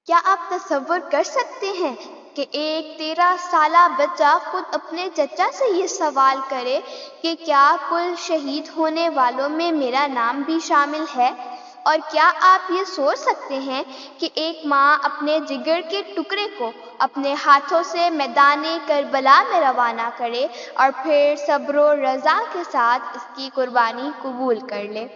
کیا آپ تصور کر سکتے ہیں کہ ایک 13 سالہ بچہ خود اپنے چچا سے یہ سوال کرے کہ کیا کل شہید ہونے والوں میں میرا نام بھی شامل ہے؟ اور کیا آپ یہ سوچ سکتے ہیں کہ ایک ماں اپنے جگر کے ٹکڑے کو اپنے ہاتھوں سے میدان کربلا میں روانہ کرے اور پھر صبر و رضا کے ساتھ اس کی قربانی قبول کر لے؟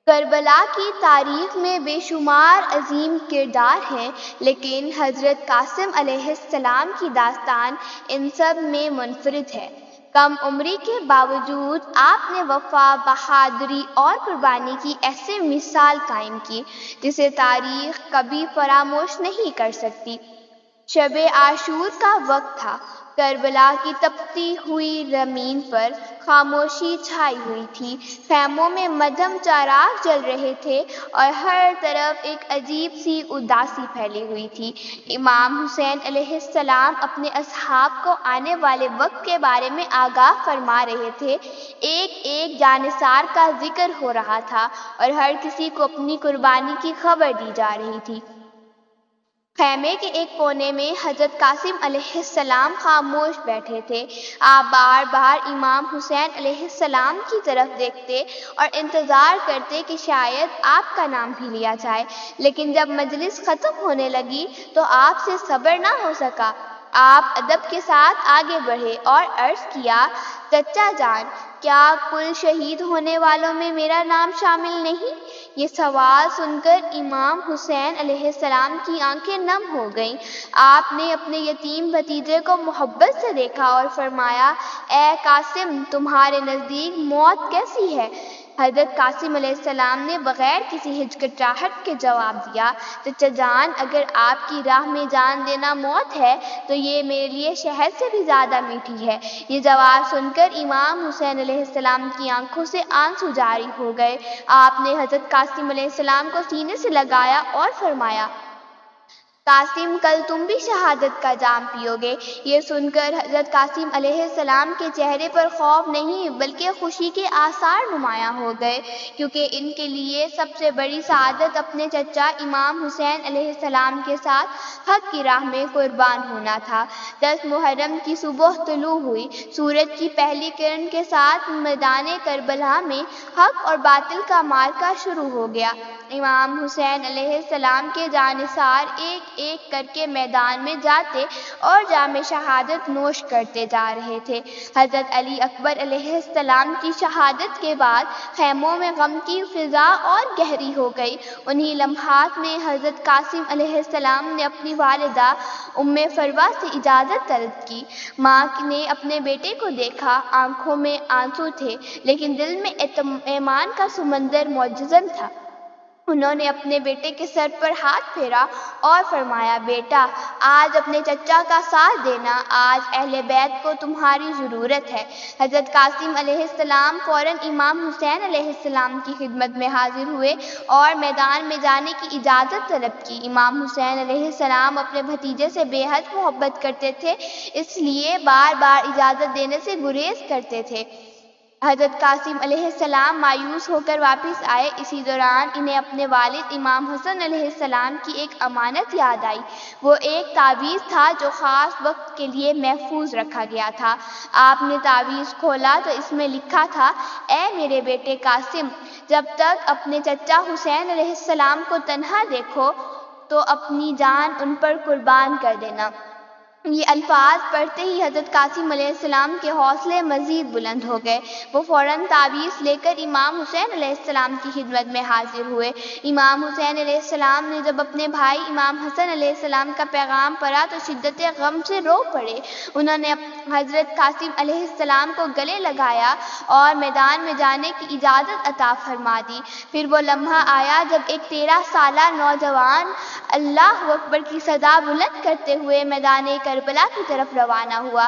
کربلا کی تاریخ میں بے شمار عظیم کردار ہیں، لیکن حضرت قاسم علیہ السلام کی داستان ان سب میں منفرد ہے۔ کم عمری کے باوجود آپ نے وفا، بہادری اور قربانی کی ایسی مثال قائم کی جسے تاریخ کبھی فراموش نہیں کر سکتی۔ شب عاشور کا وقت تھا۔ کربلا کی تپتی ہوئی زمین پر خاموشی چھائی ہوئی تھی، خیموں میں مدھم چراغ جل رہے تھے اور ہر طرف ایک عجیب سی اداسی پھیلی ہوئی تھی۔ امام حسین علیہ السلام اپنے اصحاب کو آنے والے وقت کے بارے میں آگاہ فرما رہے تھے۔ ایک ایک جانثار کا ذکر ہو رہا تھا اور ہر کسی کو اپنی قربانی کی خبر دی جا رہی تھی۔ خیمے کے ایک کونے میں حضرت قاسم علیہ السلام خاموش بیٹھے تھے۔ آپ بار بار امام حسین علیہ السلام کی طرف دیکھتے اور انتظار کرتے کہ شاید آپ کا نام بھی لیا جائے، لیکن جب مجلس ختم ہونے لگی تو آپ سے صبر نہ ہو سکا۔ آپ ادب کے ساتھ آگے بڑھے اور عرض کیا، چچا جان، کیا کل شہید ہونے والوں میں میرا نام شامل نہیں؟ یہ سوال سن کر امام حسین علیہ السلام کی آنکھیں نم ہو گئیں۔ آپ نے اپنے یتیم بھتیجے کو محبت سے دیکھا اور فرمایا، اے قاسم، تمہارے نزدیک موت کیسی ہے؟ حضرت قاسم علیہ السلام نے بغیر کسی ہچکچاہٹ کے جواب دیا، چچا جان، اگر آپ کی راہ میں جان دینا موت ہے تو یہ میرے لیے شہد سے بھی زیادہ میٹھی ہے۔ یہ جواب سن کر امام حسین علیہ السلام کی آنکھوں سے آنسو جاری ہو گئے۔ آپ نے حضرت قاسم علیہ السلام کو سینے سے لگایا اور فرمایا، قاسم، کل تم بھی شہادت کا جام پیو گے۔ یہ سن کر حضرت قاسم علیہ السلام کے چہرے پر خوف نہیں بلکہ خوشی کے آثار نمایاں ہو گئے، کیونکہ ان کے لیے سب سے بڑی سعادت اپنے چچا امام حسین علیہ السلام کے ساتھ حق کی راہ میں قربان ہونا تھا۔ 10 محرم کی صبح طلوع ہوئی۔ سورج کی پہلی کرن کے ساتھ میدان کربلا میں حق اور باطل کا معرکہ شروع ہو گیا۔ امام حسین علیہ السلام کے جانثار ایک ایک کر کے میدان میں جاتے اور جام شہادت نوش کرتے جا رہے تھے۔ حضرت علی اکبر علیہ السلام کی شہادت کے بعد خیموں میں غم کی فضا اور گہری ہو گئی۔ انہی لمحات میں حضرت قاسم علیہ السلام نے اپنی والدہ ام فروہ سے اجازت طلب کی۔ ماں نے اپنے بیٹے کو دیکھا، آنکھوں میں آنسو تھے لیکن دل میں ایمان کا سمندر موجزن تھا۔ انہوں نے اپنے بیٹے کے سر پر ہاتھ پھیرا اور فرمایا، بیٹا، آج اپنے چچا کا ساتھ دینا، آج اہل بیت کو تمہاری ضرورت ہے۔ حضرت قاسم علیہ السلام فوراً امام حسین علیہ السلام کی خدمت میں حاضر ہوئے اور میدان میں جانے کی اجازت طلب کی۔ امام حسین علیہ السلام اپنے بھتیجے سے بے حد محبت کرتے تھے، اس لیے بار بار اجازت دینے سے گریز کرتے تھے۔ حضرت قاسم علیہ السلام مایوس ہو کر واپس آئے۔ اسی دوران انہیں اپنے والد امام حسن علیہ السلام کی ایک امانت یاد آئی۔ وہ ایک تعویذ تھا جو خاص وقت کے لیے محفوظ رکھا گیا تھا۔ آپ نے تعویذ کھولا تو اس میں لکھا تھا، اے میرے بیٹے قاسم، جب تک اپنے چچا حسین علیہ السلام کو تنہا دیکھو تو اپنی جان ان پر قربان کر دینا۔ یہ الفاظ پڑھتے ہی حضرت قاسم علیہ السلام کے حوصلے مزید بلند ہو گئے۔ وہ فوراً تعویذ لے کر امام حسین علیہ السلام کی خدمت میں حاضر ہوئے۔ امام حسین علیہ السلام نے جب اپنے بھائی امام حسن علیہ السلام کا پیغام پڑھا تو شدت غم سے رو پڑے۔ انہوں نے حضرت قاسم علیہ السلام کو گلے لگایا اور میدان میں جانے کی اجازت عطا فرما دی۔ پھر وہ لمحہ آیا جب ایک 13 سالہ نوجوان اللہ اکبر کی صدا بلند کرتے ہوئے میدان کربلا کی طرف روانہ ہوا۔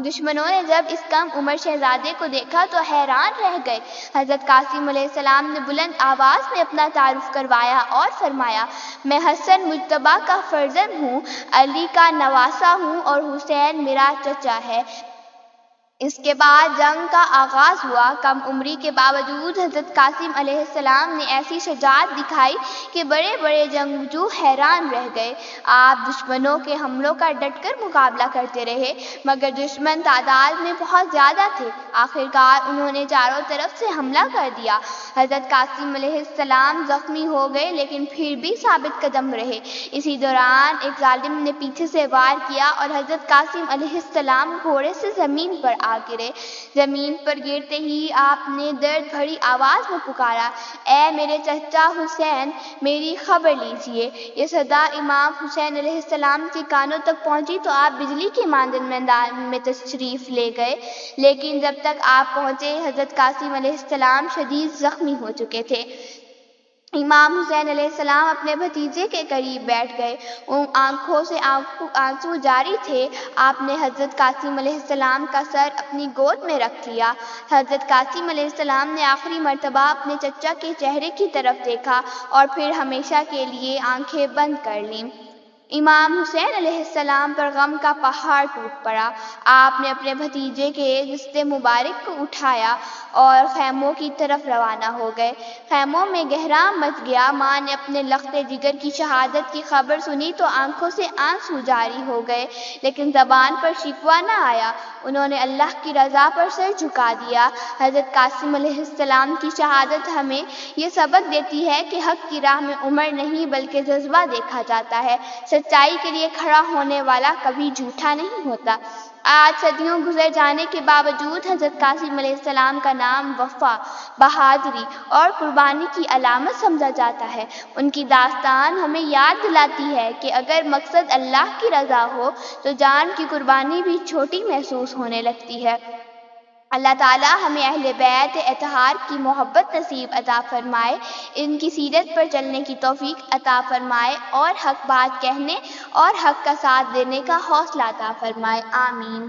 دشمنوں نے جب اس کم عمر شہزادے کو دیکھا تو حیران رہ گئے۔ حضرت قاسم علیہ السلام نے بلند آواز میں اپنا تعارف کروایا اور فرمایا، میں حسن مجتبیٰ کا فرزند ہوں، علی کا نواسہ ہوں اور حسین میرا چچا ہے۔ اس کے بعد جنگ کا آغاز ہوا۔ کم عمری کے باوجود حضرت قاسم علیہ السلام نے ایسی شجاعت دکھائی کہ بڑے بڑے جنگجو حیران رہ گئے۔ آپ دشمنوں کے حملوں کا ڈٹ کر مقابلہ کرتے رہے، مگر دشمن تعداد میں بہت زیادہ تھے۔ آخرکار انہوں نے چاروں طرف سے حملہ کر دیا۔ حضرت قاسم علیہ السلام زخمی ہو گئے لیکن پھر بھی ثابت قدم رہے۔ اسی دوران ایک ظالم نے پیچھے سے وار کیا اور حضرت قاسم علیہ السلام گھوڑے سے زمین پر آ گرے۔ زمین پر گرتے ہی آپ نے درد بھری آواز میں پکارا، اے میرے چچا حسین، میری خبر لیجیے۔ یہ صدا امام حسین علیہ السلام کے کانوں تک پہنچی تو آپ بجلی کے مانند میدان میں تشریف لے گئے، لیکن جب تک آپ پہنچے حضرت قاسم علیہ السلام شدید زخمی ہو چکے تھے۔ امام حسین علیہ السلام اپنے بھتیجے کے قریب بیٹھ گئے، ان آنکھوں سے آنسو جاری تھے۔ آپ نے حضرت قاسم علیہ السلام کا سر اپنی گود میں رکھ لیا۔ حضرت قاسم علیہ السلام نے آخری مرتبہ اپنے چچا کے چہرے کی طرف دیکھا اور پھر ہمیشہ کے لیے آنکھیں بند کر لیں۔ امام حسین علیہ السلام پر غم کا پہاڑ ٹوٹ پڑا۔ آپ نے اپنے بھتیجے کے جسد مبارک کو اٹھایا اور خیموں کی طرف روانہ ہو گئے۔ خیموں میں گہرام مچ گیا۔ ماں نے اپنے لخت جگر کی شہادت کی خبر سنی تو آنکھوں سے آنسو جاری ہو گئے، لیکن زبان پر شکوہ نہ آیا۔ انہوں نے اللہ کی رضا پر سر جھکا دیا۔ حضرت قاسم علیہ السلام کی شہادت ہمیں یہ سبق دیتی ہے کہ حق کی راہ میں عمر نہیں بلکہ جذبہ دیکھا جاتا ہے۔ سچائی کے لیے کھڑا ہونے والا کبھی جھوٹا نہیں ہوتا۔ آج صدیوں گزر جانے کے باوجود حضرت قاسم علیہ السلام کا نام وفا، بہادری اور قربانی کی علامت سمجھا جاتا ہے۔ ان کی داستان ہمیں یاد دلاتی ہے کہ اگر مقصد اللہ کی رضا ہو تو جان کی قربانی بھی چھوٹی محسوس ہونے لگتی ہے۔ اللہ تعالیٰ ہمیں اہل بیت اطہار کی محبت نصیب عطا فرمائے، ان کی سیرت پر چلنے کی توفیق عطا فرمائے اور حق بات کہنے اور حق کا ساتھ دینے کا حوصلہ عطا فرمائے، آمین۔